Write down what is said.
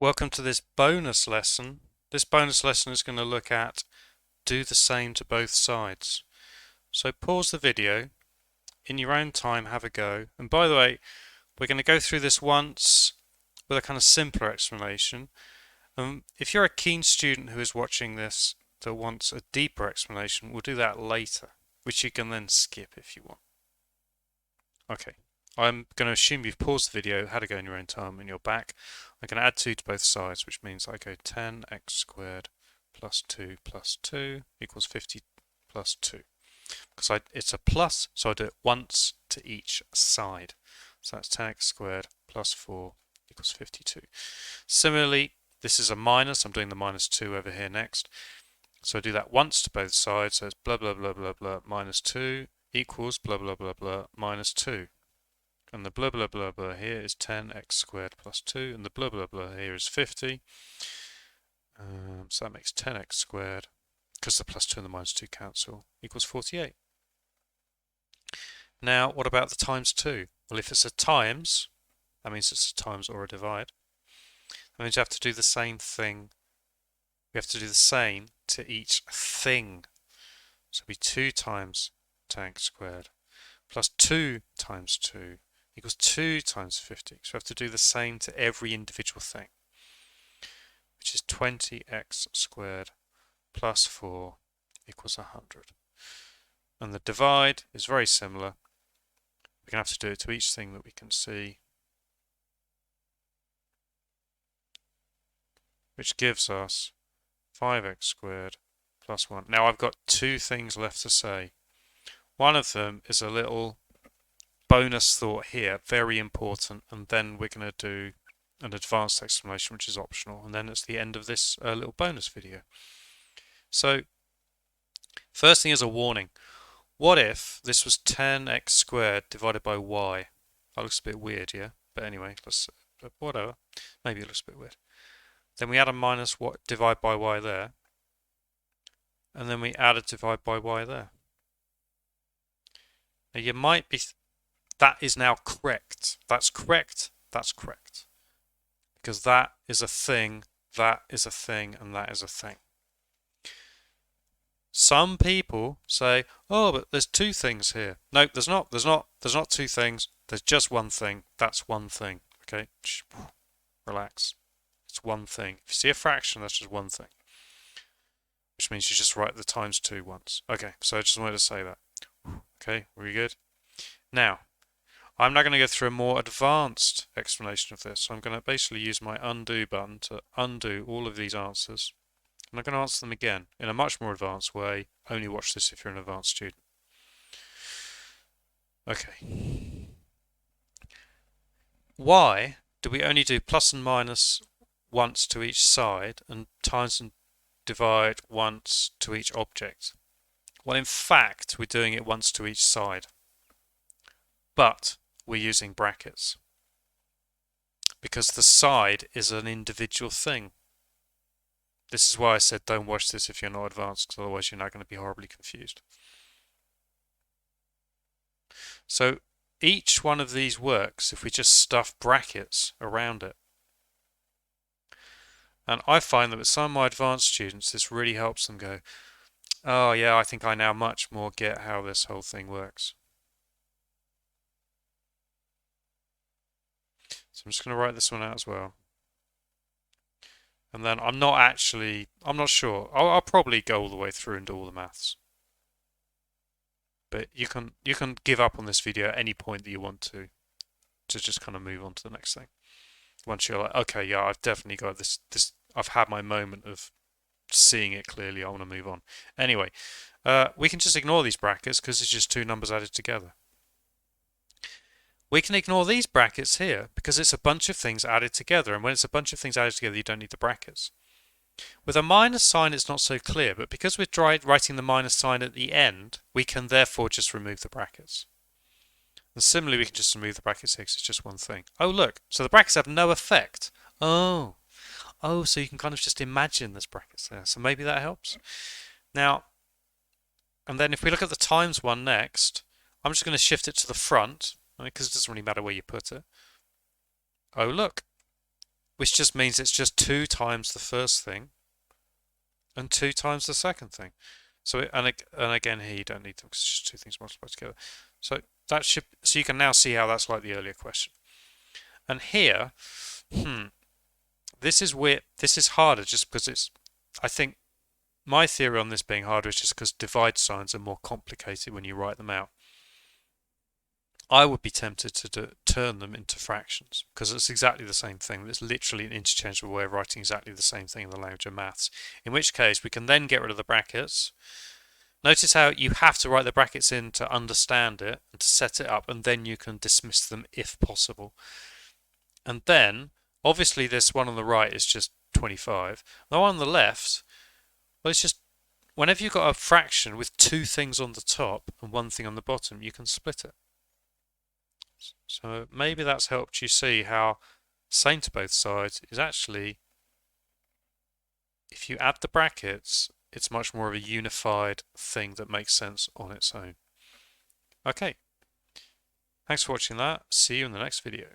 Welcome to this bonus lesson. This bonus lesson is going to look at do the same to both sides. So pause the video, in your own time have a go. And by the way, we're going to go through this once with a kind of simpler explanation. If you're a keen student who is watching this that wants a deeper explanation, we'll do that later, which you can then skip if you want. Okay, I'm going to assume you've paused the video, had a go in your own time, and you're back. I'm going to add 2 to both sides, which means I go 10x squared plus 2 equals 50 plus 2. Because it's a plus, so I do it once to each side. So that's 10x squared plus 4 equals 52. Similarly, this is a minus. I'm doing the minus 2 over here next. So I do that once to both sides. So it's blah, blah, blah, blah, blah, minus 2 equals blah, blah, blah, blah, minus 2. And the blah, blah, blah, blah here is 10x squared plus 2. And the blah, blah, blah here is 50. So that makes 10x squared, because the plus 2 and the minus 2 cancel, equals 48. Now, what about the times 2? Well, if it's a times, that means it's a times or a divide. That means you have to do the same thing. We have to do the same to each thing. So it'll be 2 times 10x squared plus 2 times 2 equals 2 times 50. So we have to do the same to every individual thing, which is 20x squared plus 4 equals 100. And the divide is very similar. We're going to have to do it to each thing that we can see, which gives us 5x squared plus 1. Now I've got 2 things left to say. One of them is a little bonus thought here, very important, and then we're going to do an advanced explanation which is optional, and then it's the end of this little bonus video. So first thing is a warning. What if this was 10x squared divided by y? That looks a bit weird, yeah? But anyway, whatever. Maybe it looks a bit weird. Then we add a minus what divide by y there, and then we add a divide by y there. Now you might be, that is now correct. That's correct. That's correct. Because that is a thing, that is a thing, and that is a thing. Some people say, oh, but there's 2 things here. No, there's not 2 things. There's just one thing. That's one thing. Okay? Relax. It's one thing. If you see a fraction, that's just one thing. Which means you just write the times 2 once. Okay, so I just wanted to say that. Okay, we good? Now, I'm now going to go through a more advanced explanation of this. So I'm going to basically use my undo button to undo all of these answers. I'm not going to answer them again in a much more advanced way. Only watch this if you're an advanced student. Okay. Why do we only do plus and minus once to each side and times and divide once to each object? Well, in fact, we're doing it once to each side, but we're using brackets because the side is an individual thing. This is why I said don't watch this if you're not advanced, because otherwise you're not going to be horribly confused. So each one of these works if we just stuff brackets around it. And I find that with some of my advanced students, this really helps them go, oh yeah, I think I now much more get how this whole thing works. So I'm just going to write this one out as well. And then I'm not sure. I'll probably go all the way through and do all the maths. But you can give up on this video at any point that you want to just kind of move on to the next thing. Once you're like, okay, yeah, I've definitely got this, I've had my moment of seeing it clearly, I want to move on. Anyway, we can just ignore these brackets because it's just 2 numbers added together. We can ignore these brackets here because it's a bunch of things added together, and when it's a bunch of things added together you don't need the brackets. With a minus sign it's not so clear, but because we're writing the minus sign at the end, we can therefore just remove the brackets. And similarly we can just remove the brackets here because it's just one thing. Oh look, so the brackets have no effect. Oh, so you can kind of just imagine there's brackets there, so maybe that helps. Now, and then if we look at the times one next, I'm just going to shift it to the front, because it doesn't really matter where you put it. Oh look, which just means it's just 2 times the first thing and 2 times the second thing. So and again here you don't need them because it's just 2 things multiplied together. So you can now see how that's like the earlier question. And here, this is weird. This is harder just because I think my theory on this being harder is just because divide signs are more complicated when you write them out. I would be tempted to turn them into fractions because it's exactly the same thing. It's literally an interchangeable way of writing exactly the same thing in the language of maths. In which case, we can then get rid of the brackets. Notice how you have to write the brackets in to understand it and to set it up, and then you can dismiss them if possible. And then, obviously, this one on the right is just 25. The one on the left, well, it's just whenever you've got a fraction with 2 things on the top and 1 thing on the bottom, you can split it. So maybe that's helped you see how same to both sides is actually, if you add the brackets, it's much more of a unified thing that makes sense on its own. Okay, thanks for watching that. See you in the next video.